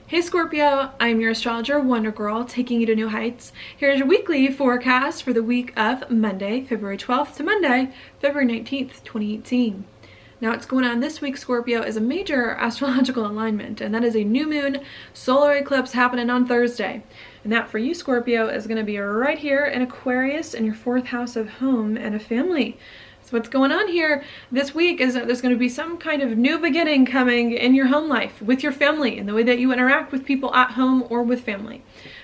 Hey Scorpio, I'm your astrologer, Wonder Girl, taking you to new heights. Here's your weekly forecast for the week of Monday, February 12th to Monday, February 19th, 2018. Now what's going on this week, Scorpio, is a major astrological alignment, and that is a new moon solar eclipse happening on Thursday. And that for you, Scorpio, is going to be right here in Aquarius in your 4th house of home and a family. So what's going on here this week is that there's going to be some kind of new beginning coming in your home life, with your family, in the way that you interact with people at home or with family.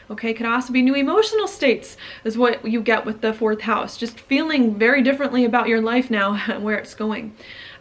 Okay, could also be new emotional states is what you get with the 4th house. Just feeling very differently about your life now and where it's going.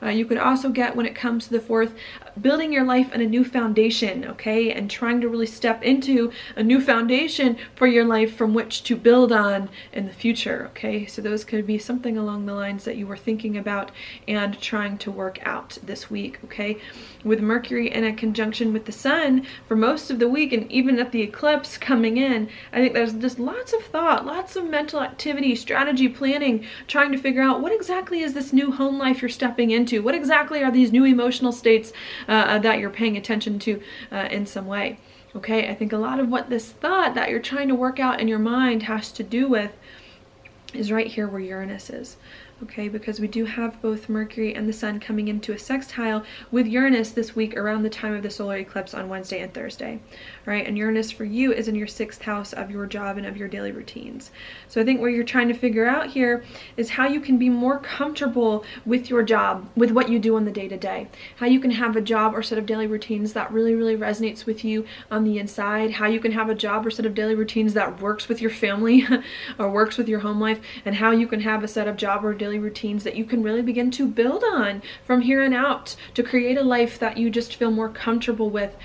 You could also get, when it comes to the 4th, building your life on a new foundation, okay, and trying to really step into a new foundation for your life from which to build on in the future, okay? So those could be something along the lines that you were thinking about and trying to work out this week, okay? With Mercury in a conjunction with the Sun for most of the week, and even at the eclipse coming in, I think there's just lots of thought, lots of mental activity, strategy, planning, trying to figure out what exactly is this new home life you're stepping into. What exactly are these new emotional states that you're paying attention to in some way? Okay, I think a lot of what this thought that you're trying to work out in your mind has to do with is right here where Uranus is. Okay, because we do have both Mercury and the Sun coming into a sextile with Uranus this week around the time of the solar eclipse on Wednesday and Thursday, right? And Uranus for you is in your 6th house of your job and of your daily routines. So I think what you're trying to figure out here is how you can be more comfortable with your job, with what you do on the day-to-day, how you can have a job or set of daily routines that really, really resonates with you on the inside, how you can have a job or set of daily routines that works with your family or works with your home life, and how you can have a set of job or daily routines that you can really begin to build on from here on out to create a life that you just feel more comfortable with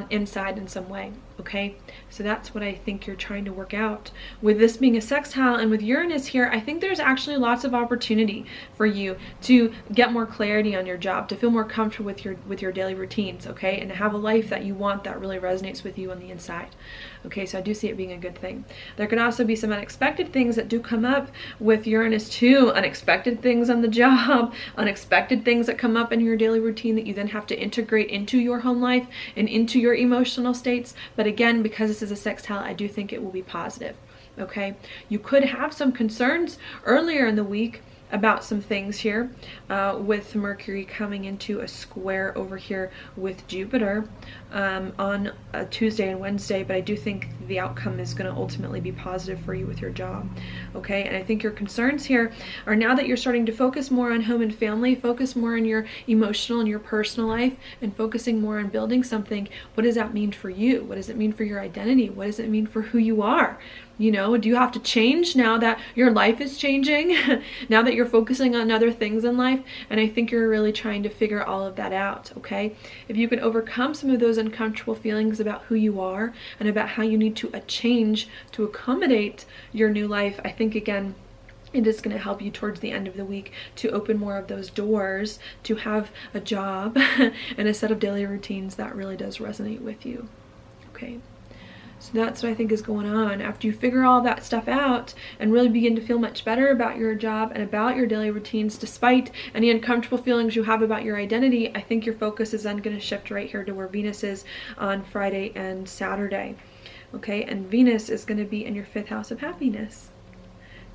inside in some way. Okay, so that's what I think you're trying to work out. With this being a sextile and with Uranus here, I think there's actually lots of opportunity for you to get more clarity on your job, to feel more comfortable with your daily routines, okay, and to have a life that you want that really resonates with you on the inside. Okay, so I do see it being a good thing. There can also be some unexpected things that do come up with Uranus too, unexpected things on the job, unexpected things that come up in your daily routine that you then have to integrate into your home life and into your emotional states. But again, because this is a sextile, I do think it will be positive, okay? You could have some concerns earlier in the week about some things here with Mercury coming into a square over here with Jupiter on Tuesday and Wednesday, but I do think the outcome is going to ultimately be positive for you with your job, okay? And I think your concerns here are, now that you're starting to focus more on home and family, focus more on your emotional and your personal life, and focusing more on building something, what does that mean for you? What does it mean for your identity? What does it mean for who you are? You know, do you have to change now that your life is changing? Now that you're focusing on other things in life? And I think you're really trying to figure all of that out, okay? If you can overcome some of those uncomfortable feelings about who you are and about how you need to change to accommodate your new life, I think, again, it is going to help you towards the end of the week to open more of those doors, to have a job and a set of daily routines that really does resonate with you, okay? So that's what I think is going on. After you figure all that stuff out and really begin to feel much better about your job and about your daily routines, despite any uncomfortable feelings you have about your identity, I think your focus is then going to shift right here to where Venus is on Friday and Saturday. Okay, and Venus is going to be in your 5th house of happiness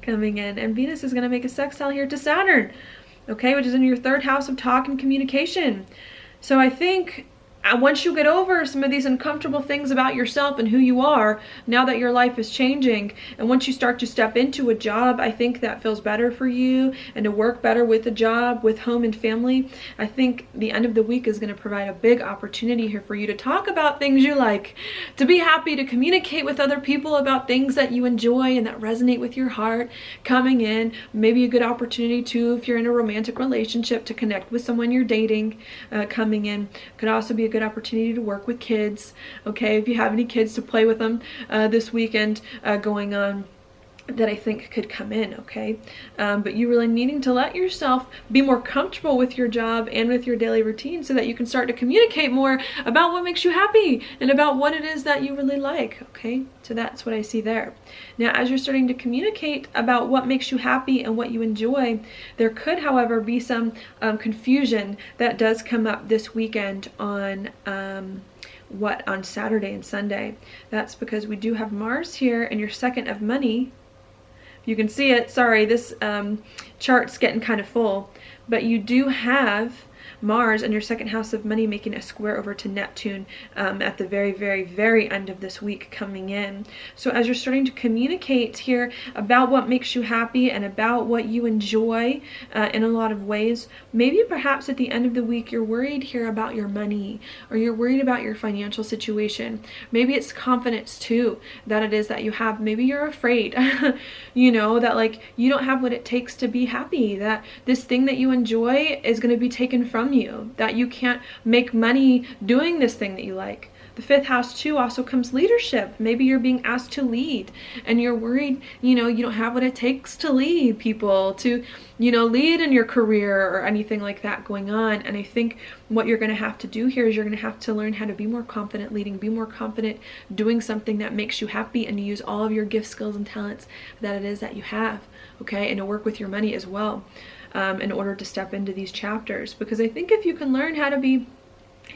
coming in, and Venus is going to make a sextile here to Saturn, okay, which is in your 3rd house of talk and communication. So I think once you get over some of these uncomfortable things about yourself and who you are, now that your life is changing, and once you start to step into a job, I think that feels better for you, and to work better with the job, with home and family, I think the end of the week is going to provide a big opportunity here for you to talk about things you like, to be happy, to communicate with other people about things that you enjoy and that resonate with your heart coming in. Maybe a good opportunity too, if you're in a romantic relationship, to connect with someone you're dating coming in. Could also be a good opportunity to work with kids, okay, if you have any kids, to play with them this weekend going on. that I think could come in, okay? But you really needing to let yourself be more comfortable with your job and with your daily routine so that you can start to communicate more about what makes you happy and about what it is that you really like, okay? So that's what I see there. Now, as you're starting to communicate about what makes you happy and what you enjoy, there could, however, be some confusion that does come up this weekend on on Saturday and Sunday. That's because we do have Mars here in your second of money. You can see it. Sorry, this chart's getting kind of full, but you do have Mars in your second house of money making a square over to Neptune at the very, very, very end of this week coming in. So as you're starting to communicate here about what makes you happy and about what you enjoy in a lot of ways, maybe perhaps at the end of the week you're worried here about your money, or you're worried about your financial situation. Maybe it's confidence too that it is that you have. Maybe you're afraid, you know, that like you don't have what it takes to be happy, that this thing that you enjoy is going to be taken from you, that you can't make money doing this thing that you like. The fifth house too also comes leadership. Maybe you're being asked to lead and you're worried, you know, you don't have what it takes to lead people, to, you know, lead in your career or anything like that going on. And I think what you're going to have to do here is you're going to have to learn how to be more confident leading, be more confident doing something that makes you happy, and to use all of your gifts, skills, and talents that it is that you have, okay? And to work with your money as well. In order to step into these chapters, because I think if you can learn how to be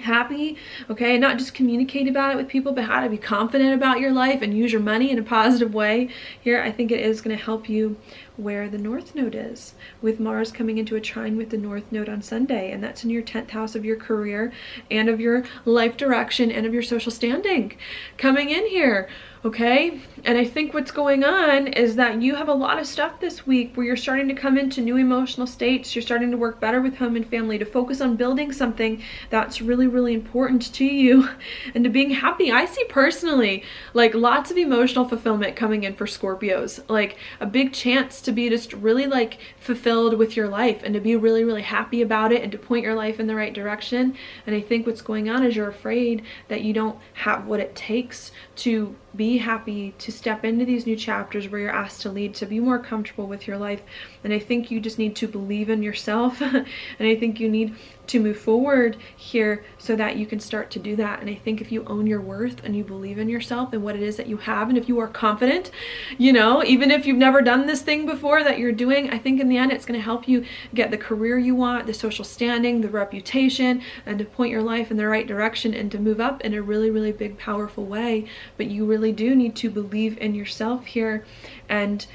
happy, okay, not just communicate about it with people, but how to be confident about your life and use your money in a positive way here, I think it is going to help you where the North Node is, with Mars coming into a trine with the North Node on Sunday, and that's in your 10th house of your career and of your life direction and of your social standing coming in here. Okay, and I think what's going on is that you have a lot of stuff this week where you're starting to come into new emotional states. You're starting to work better with home and family, to focus on building something that's really, really important to you and to being happy. I see personally like lots of emotional fulfillment coming in for Scorpios, like a big chance to be just really like fulfilled with your life and to be really, really happy about it and to point your life in the right direction. And I think what's going on is you're afraid that you don't have what it takes to be happy, to step into these new chapters where you're asked to lead, to be more comfortable with your life. And I think you just need to believe in yourself and I think you need to move forward here so that you can start to do that. And I think if you own your worth and you believe in yourself and what it is that you have, and if you are confident, you know, even if you've never done this thing before that you're doing, I think in the end it's going to help you get the career you want, the social standing, the reputation, and to point your life in the right direction and to move up in a really, really big, powerful way. But you really do need to believe in yourself here and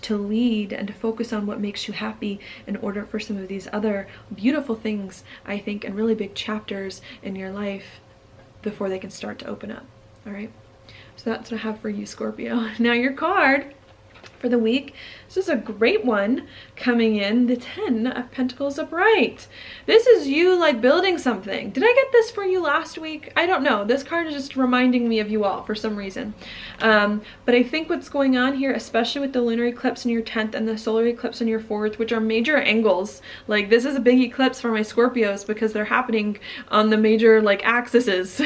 to lead and to focus on what makes you happy in order for some of these other beautiful things, I think, and really big chapters in your life before they can start to open up. All right, so that's what I have for you, Scorpio. Now your card for the week, this is a great one coming in, the 10 of Pentacles upright. This is you like building something. Did I get this for you last week? I don't know. This card is just reminding me of you all for some reason. But I think what's going on here, especially with the lunar eclipse in your 10th and the solar eclipse in your 4th, which are major angles, like this is a big eclipse for my Scorpios because they're happening on the major like axes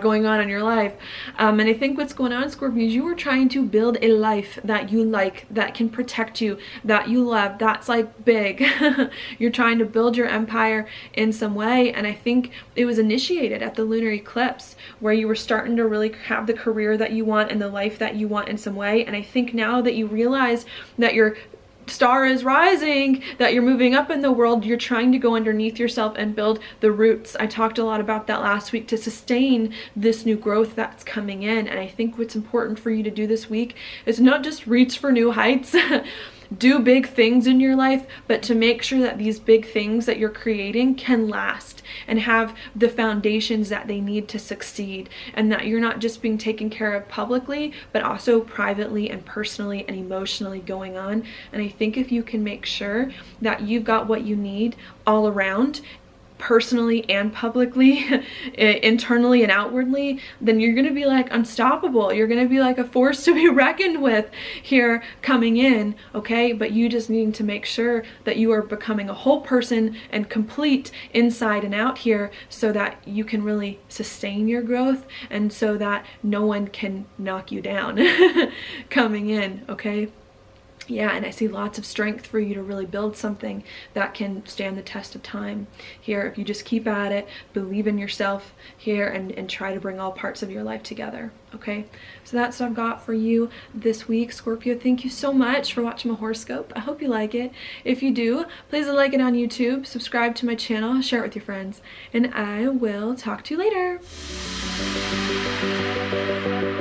going on in your life. And I think what's going on, Scorpio, is you are trying to build a life that you like, that can protect you, that you love, that's like big. You're trying to build your empire in some way. And I think it was initiated at the lunar eclipse where you were starting to really have the career that you want and the life that you want in some way. And I think now that you realize that your star is rising, that you're moving up in the world, you're trying to go underneath yourself and build the roots. I talked a lot about that last week, to sustain this new growth that's coming in. And I think what's important for you to do this week is not just reach for new heights, do big things in your life, but to make sure that these big things that you're creating can last and have the foundations that they need to succeed, and that you're not just being taken care of publicly, but also privately and personally and emotionally going on. And I think if you can make sure that you've got what you need all around, personally and publicly, internally and outwardly, then you're gonna be like unstoppable. You're gonna be like a force to be reckoned with here coming in, okay? But you just need to make sure that you are becoming a whole person and complete inside and out here, so that you can really sustain your growth and so that no one can knock you down coming in, okay? Yeah, and I see lots of strength for you to really build something that can stand the test of time here if you just keep at it, believe in yourself here, and try to bring all parts of your life together, okay? So that's what I've got for you this week, Scorpio. Thank you so much for watching my horoscope. I hope you like it. If you do, please like it on YouTube, subscribe to my channel, share it with your friends, and I will talk to you later.